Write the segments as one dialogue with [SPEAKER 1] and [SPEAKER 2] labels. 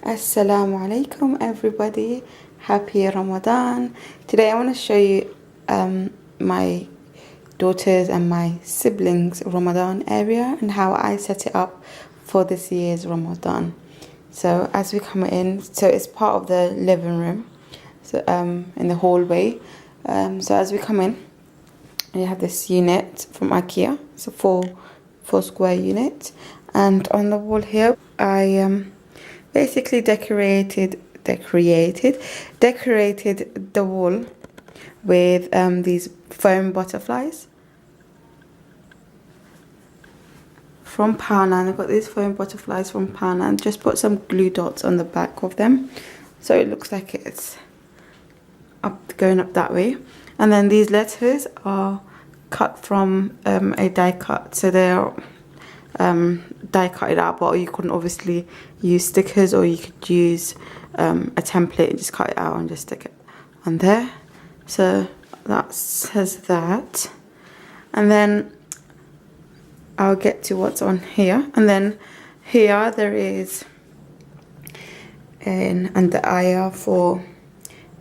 [SPEAKER 1] Assalamu alaikum everybody. Happy Ramadan. Today I want to show you my daughters and my siblings Ramadan area and how I set it up for this year's Ramadan. So as we come in, so it's part of the living room, so in the hallway. So as we come in, you have this unit from IKEA. It's a four square unit, and on the wall here I basically decorated the wall with these foam butterflies from Poundland. I've got these foam butterflies from Poundland. Just put some glue dots on the back of them, so it looks like it's going up that way. And then these letters are cut from a die cut, so they're die cut it out, but you couldn't obviously use stickers, or you could use a template and just cut it out and just stick it on there. So that says that, and then I'll get to what's on here. And then here there is and the ayah for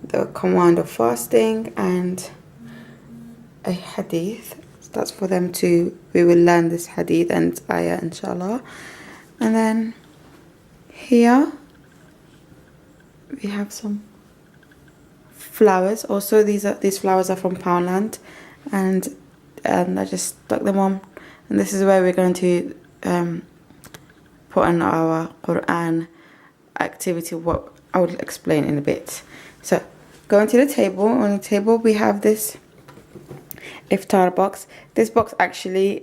[SPEAKER 1] the command of fasting, and a hadith. That's for them to, we will learn this hadith and ayah inshallah. And then here we have some flowers. Also these flowers are from Poundland, and I just stuck them on. And this is where we're going to put in our Quran activity, what I will explain in a bit. So going to the table. On the table we have this iftar box. This box actually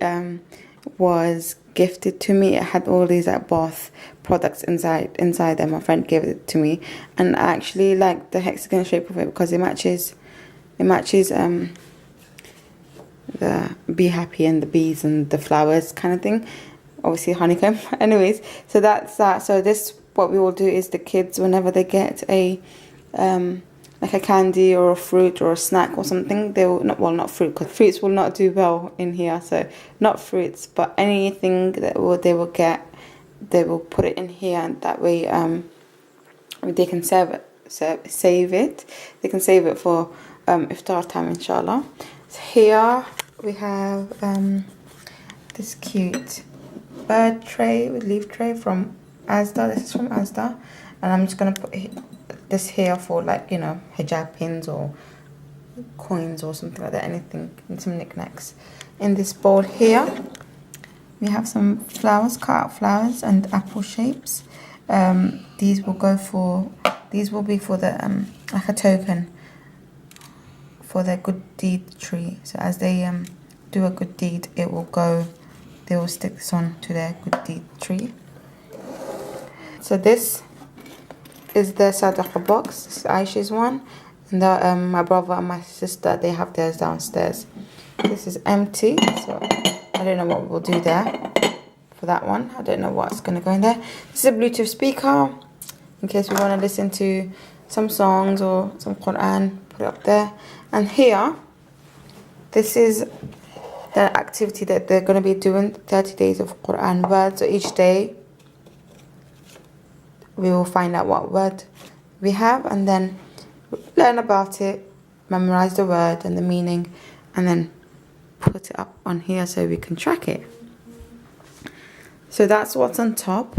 [SPEAKER 1] was gifted to me. It had all these bath products inside there. My friend gave it to me, and I actually like the hexagon shape of it because it matches the be happy and the bees and the flowers kind of thing, obviously honeycomb. Anyways, so that's that. So this, what we will do is the kids, whenever they get a like a candy or a fruit or a snack or something, they will not fruit, because fruits will not do well in here, so not fruits, but anything that they will get, they will put it in here, and that way they can save it. They can save it for iftar time inshallah. So here we have this cute bird tray with leaf tray from Asda. This is from Asda, and I'm just gonna put this here for, like, you know, hijab pins or coins or something like that, anything, and some knickknacks. In this bowl here we have some flowers, cut out flowers and apple shapes. These will be for the like a token for their good deed tree. So as they do a good deed, they will stick this on to their good deed tree. So this is the sadaqah box. This is Aisha's one, and my brother and my sister, they have theirs downstairs. This is empty, so I don't know what we'll do there for that one. I don't know what's going to go in there. This is a Bluetooth speaker in case we want to listen to some songs or some Quran. Put it up there. And here, this is the activity that they're going to be doing, 30 days of Quran words. So each day we will find out what word we have, and then learn about it, memorize the word and the meaning, and then put it up on here so we can track it. So that's what's on top.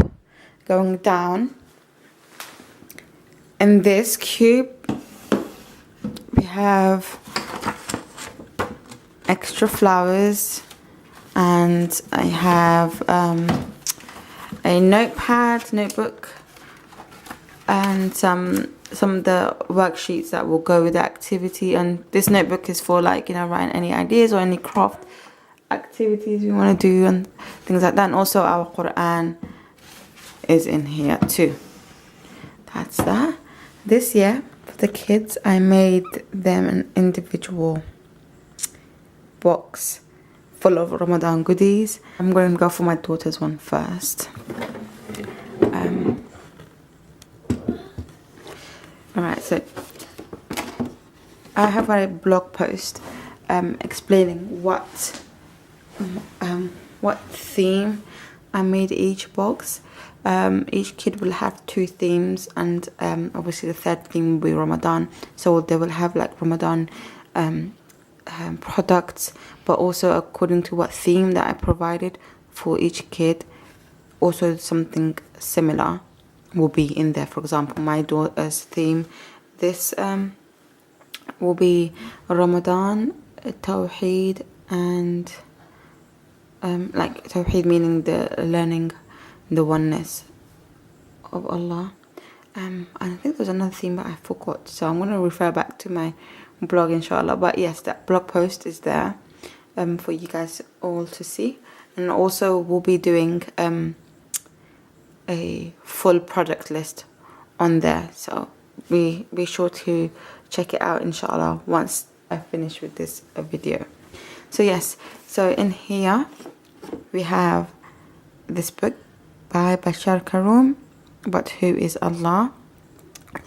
[SPEAKER 1] Going down, in this cube we have extra flowers, and I have a notebook, and some of the worksheets that will go with the activity. And this notebook is for, like, you know, writing any ideas or any craft activities we want to do and things like that. And also our Quran is in here too. That's that. This year for the kids, I made them an individual box full of Ramadan goodies. I'm going to go for my daughter's one first. Alright, so I have a blog post explaining what theme I made each box. Each kid will have 2 themes, and obviously the third theme will be Ramadan. So they will have like Ramadan products, but also according to what theme that I provided for each kid, also something similar will be in there. For example, my daughter's theme, this will be Ramadan, Tawheed, and like Tawheed meaning the learning the oneness of Allah. And I think there's another theme but I forgot, so I'm going to refer back to my blog inshallah. But yes, that blog post is there for you guys all to see. And also we'll be doing a full product list on there, so be sure to check it out inshallah once I finish with this video. So yes, so in here we have this book by Bashar Karoum, But Who is Allah?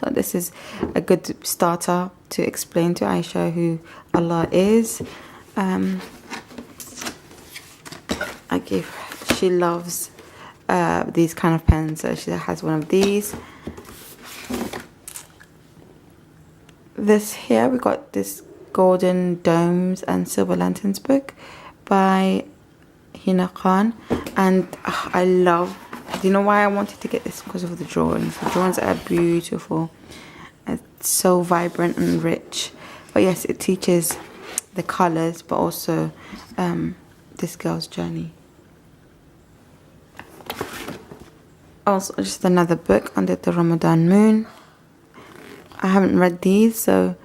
[SPEAKER 1] So this is a good starter to explain to Aisha who Allah is. She loves these kind of pens, so she has one of these. This here, we got this Golden Domes and Silver Lanterns book by Hina Khan, and I love, do you know why I wanted to get this? Because of the drawings. The drawings are beautiful. It's so vibrant and rich. But yes, it teaches the colors, but also this girl's journey. Also, just another book under the Ramadan moon. I haven't read these, so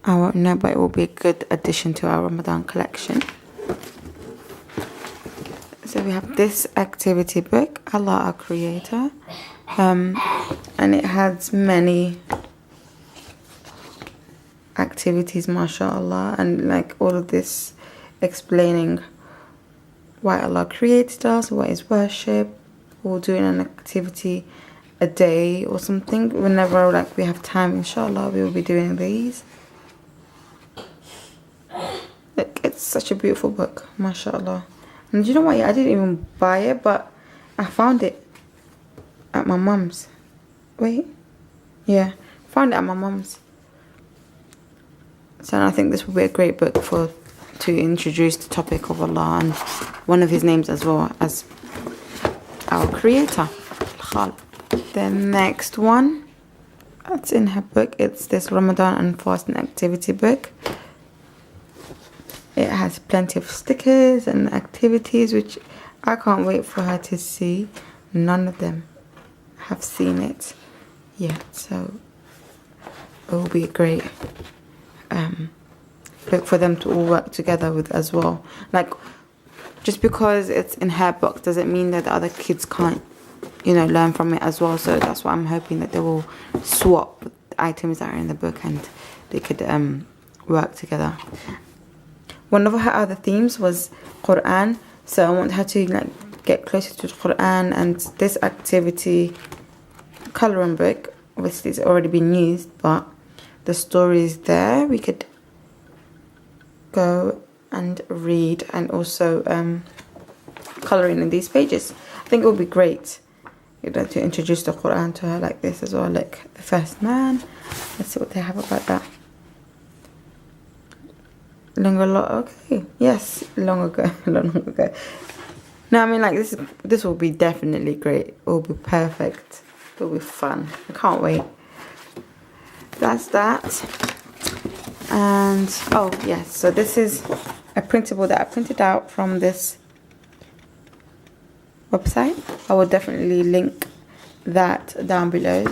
[SPEAKER 1] I won't know, but it will be a good addition to our Ramadan collection. So we have this activity book, Allah our Creator, and it has many activities, mashallah, and like all of this explaining why Allah created us, what is worship, or doing an activity a day or something. Whenever like we have time, inshallah, we will be doing these. Look, it's such a beautiful book, mashallah. And you know what? I didn't even buy it, but I found it at my mum's. Wait, yeah, found it at my mum's. So I think this will be a great book to introduce the topic of Allah and one of His names as well as our Creator. The next one that's in her book, it's this Ramadan and fasting activity book. It has plenty of stickers and activities, which I can't wait for her to see. None of them have seen it yet, so it will be a great book for them to all work together with as well. Like, just because it's in her book doesn't mean that the other kids can't, learn from it as well. So that's why I'm hoping that they will swap the items that are in the book and they could work together. One of her other themes was Quran, so I want her to get closer to the Quran. And this activity coloring book, obviously it's already been used, but the story is there. We could go and read and also coloring in these pages. I think it would be great to introduce the Quran to her like this as well, like the first man. Let's see what they have about that. Long ago. No, I mean, like, this will be definitely great. It will be perfect. It will be fun. I can't wait. That's that. And oh yes, so this is a printable that I printed out from this website. I will definitely link that down below.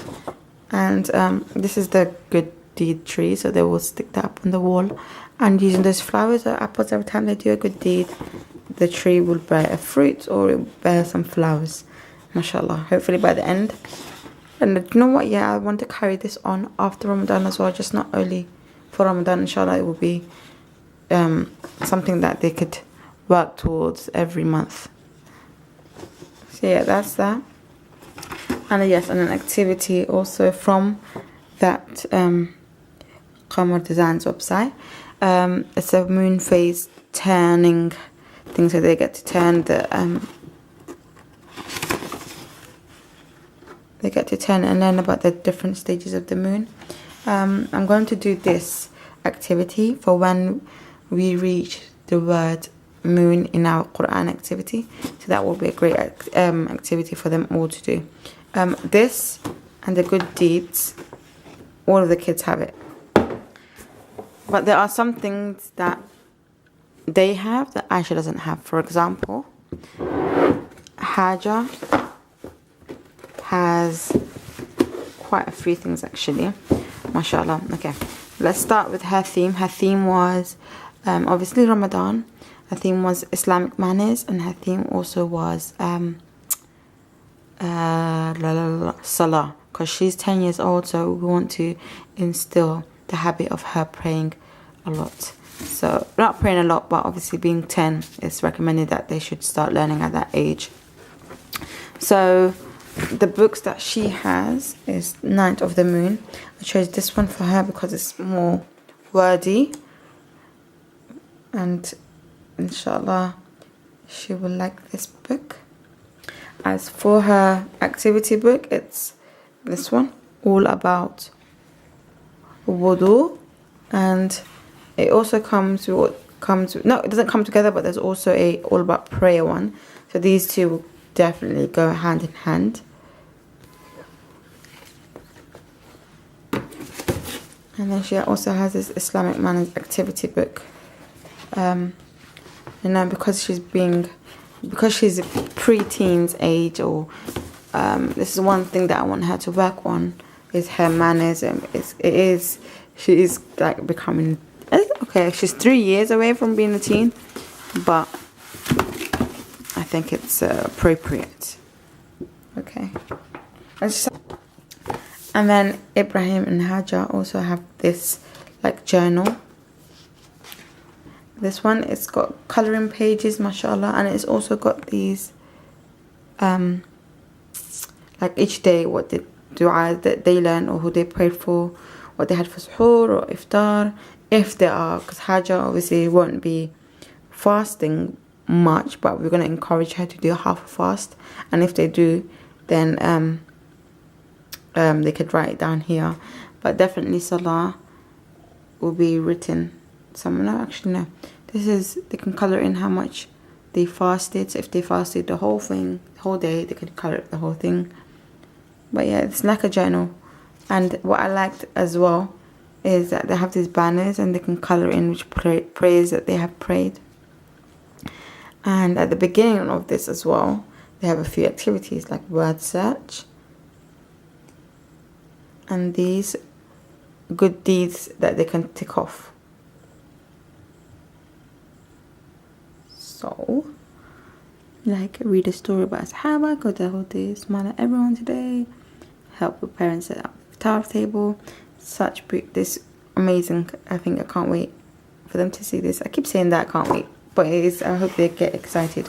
[SPEAKER 1] And this is the good deed tree, so they will stick that up on the wall. And using those flowers or apples, every time they do a good deed, the tree will bear a fruit or it will bear some flowers, mashallah, hopefully by the end. And you know what, yeah, I want to carry this on after Ramadan as well, just not only for Ramadan. Inshallah, it will be something that they could work towards every month. So yeah, that's that. And yes, and an activity also from that Qamar Designs website. It's a moon phase turning thing, so they get to turn the they get to 10 and learn about the different stages of the moon. I'm going to do this activity for when we reach the word moon in our Quran activity. So that will be a great activity for them all to do. This and the good deeds, all of the kids have it. But there are some things that they have that Aisha doesn't have. For example, Hajar has quite a few things actually. MashaAllah. Okay, let's start with her theme. Her theme was obviously Ramadan. Her theme was Islamic manners, and her theme also was Salah, because she's 10 years old, so we want to instill the habit of her praying a lot. So not praying a lot, but obviously being 10, it's recommended that they should start learning at that age. So the books that she has is Night of the Moon. I chose this one for her because it's more wordy, and inshallah she will like this book. As for her activity book, it's this one, all about wudu, and it also comes with no, it doesn't come together, but there's also a all about prayer one. So these two will definitely go hand in hand. And then she also has this Islamic manners activity book. Because she's pre-teens age, or this is one thing that I want her to work on, is her manners. She is like becoming, okay, she's 3 years away from being a teen, but I think it's appropriate. Okay. And then Ibrahim and Hajar also have this like journal. This one, it's got colouring pages, mashallah, and it's also got these like each day what the dua that they learn, or who they prayed for, what they had for suhoor or iftar, if they are, because Hajar obviously won't be fasting much, but we're going to encourage her to do half a fast, and if they do, then they could write it down here, but definitely Salah will be written somewhere. No, actually no, this is, they can colour in how much they fasted. So if they fasted the whole thing, the whole day, they could colour the whole thing. But yeah, it's like a journal. And what I liked as well is that they have these banners and they can colour in which prayers that they have prayed. And at the beginning of this as well, they have a few activities like word search and these good deeds that they can tick off. So, like, read a story about Sahaba, go to the whole day, smile at everyone today, help your parents set up the iftar table. This amazing. I think I can't wait for them to see this. I keep saying that I can't wait, but it is. I hope they get excited.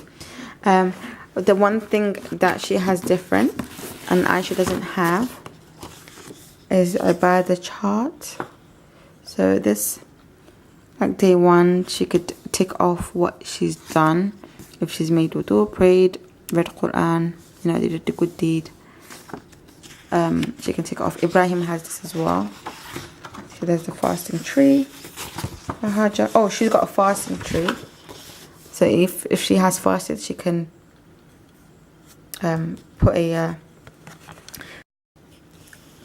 [SPEAKER 1] The one thing that she has different and Aisha doesn't have is about the chart. So this, like day one, she could tick off what she's done. If she's made wudu, prayed, read Quran, did a good deed, she can tick off. Ibrahim has this as well. So there's the fasting tree. Oh, she's got a fasting tree. So if she has fasted, she can put a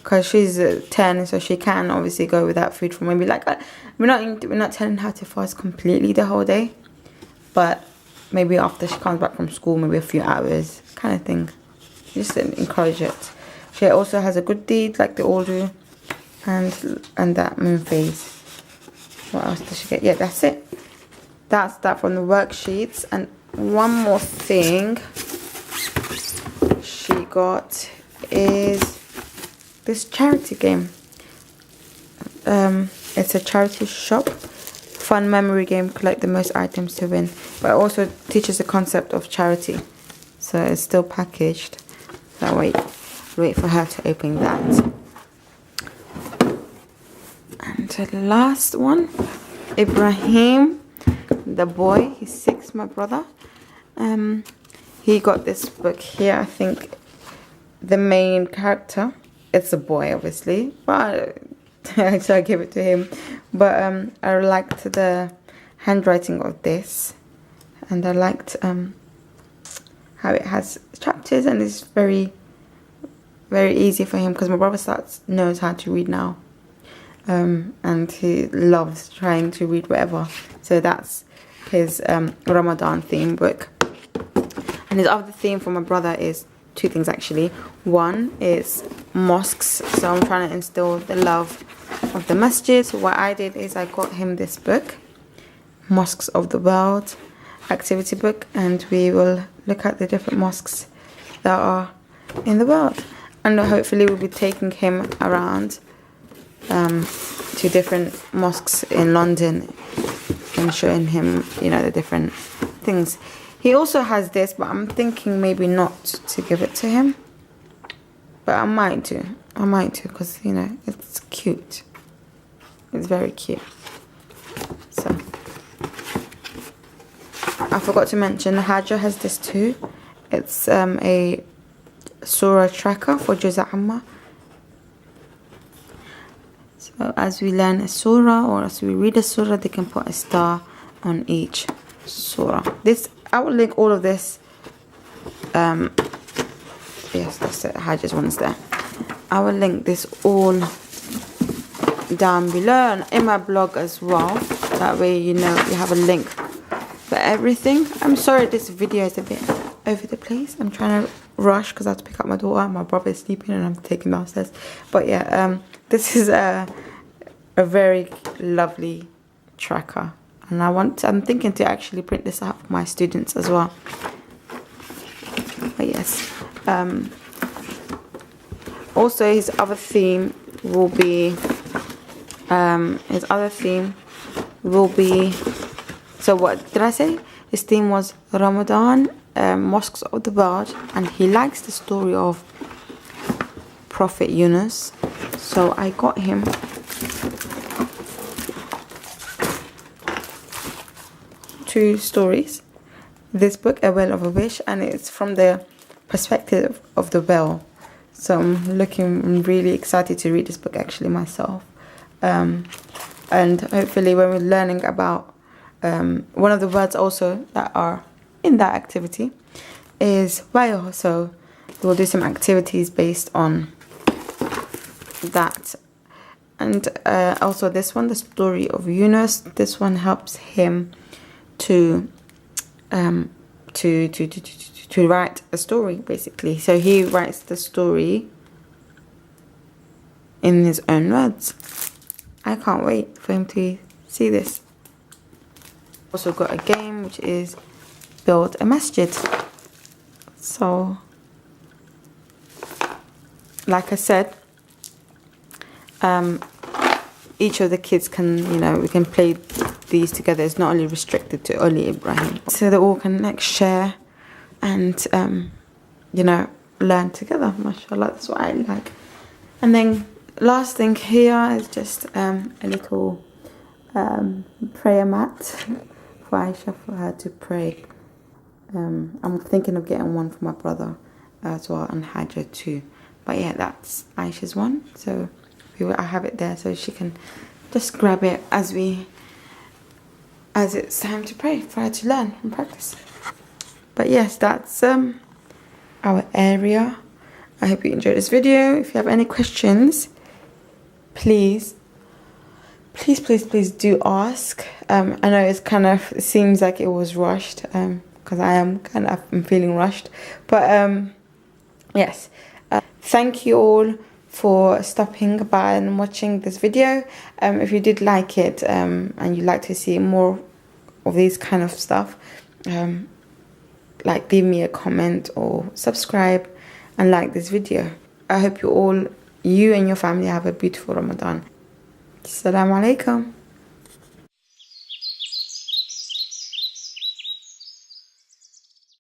[SPEAKER 1] because she's 10, so she can obviously go without food for maybe like we're not telling her to fast completely the whole day, but maybe after she comes back from school, maybe a few hours kind of thing. Just encourage it. She also has a good deed like they all do, and that moon phase. What else does she get? Yeah, that's it. That's that from the worksheets. And one more thing she got is this charity game. It's a charity shop, fun memory game, collect the most items to win, but it also teaches the concept of charity, so it's still packaged. So wait for her to open that. And the last one, Ibrahim, the boy, he's 6, my brother. He got this book here. I think the main character. It's a boy, obviously, but so I give it to him. But I liked the handwriting of this, and I liked how it has chapters, and it's very easy for him, because my brother knows how to read now, and he loves trying to read whatever. So that's his Ramadan theme book. And his other theme for my brother is two things actually. One is mosques, so I'm trying to instill the love of the masjid. So what I did is I got him this book, Mosques of the World activity book, and we will look at the different mosques that are in the world, and hopefully we'll be taking him around to different mosques in London and showing him, you know, the different things. He also has this, but I'm thinking maybe not to give it to him, but I might do because, you know, it's cute. It's very cute. So I forgot to mention Hajra has this too. It's a surah tracker for Juz Amma. So as we learn a surah, or as we read a surah, they can put a star on each surah. I will link all of this. Yes, that's it. Hajra's one's there. I will link this all down below and in my blog as well. That way, you know, you have a link for everything. I'm sorry this video is a bit over the place. I'm trying to rush because I have to pick up my daughter. My brother is sleeping and I'm taking him downstairs. But yeah, this is a very lovely tracker, and I'm thinking to actually print this out for my students as well. But yes, also his other theme will be so what did I say? His theme was Ramadan, mosques of the world, and he likes the story of Prophet Yunus. So I got him two stories. This book, A Well of a Wish, and it's from the perspective of the well. So I'm really excited to read this book actually myself. And hopefully when we're learning about one of the words also that are in that activity is wayo. So we'll do some activities based on that. And also this one, the story of Yunus, this one helps him to write a story basically. So he writes the story in his own words. I can't wait for him to see this. Also got a game which is Build a Masjid. So like I said, each of the kids can, you know, we can play these together. It's not only restricted to only Ibrahim. So they all can like share and you know, learn together. Mashallah, that's what I like. And then last thing here is just a little prayer mat for Aisha, for her to pray. I'm thinking of getting one for my brother as well, and Hajra too. But yeah, that's Aisha's one. So I have it there so she can just grab it as it's time to pray, for her to learn and practice. But yes, that's our area. I hope you enjoyed this video. If you have any questions, please do ask. I know it seems like it was rushed, because I'm feeling rushed, but yes, thank you all for stopping by and watching this video. If you did like it and you'd like to see more of these kind of stuff, like leave me a comment or subscribe and like this video. I hope you and your family have a beautiful Ramadan. Assalamu alaikum.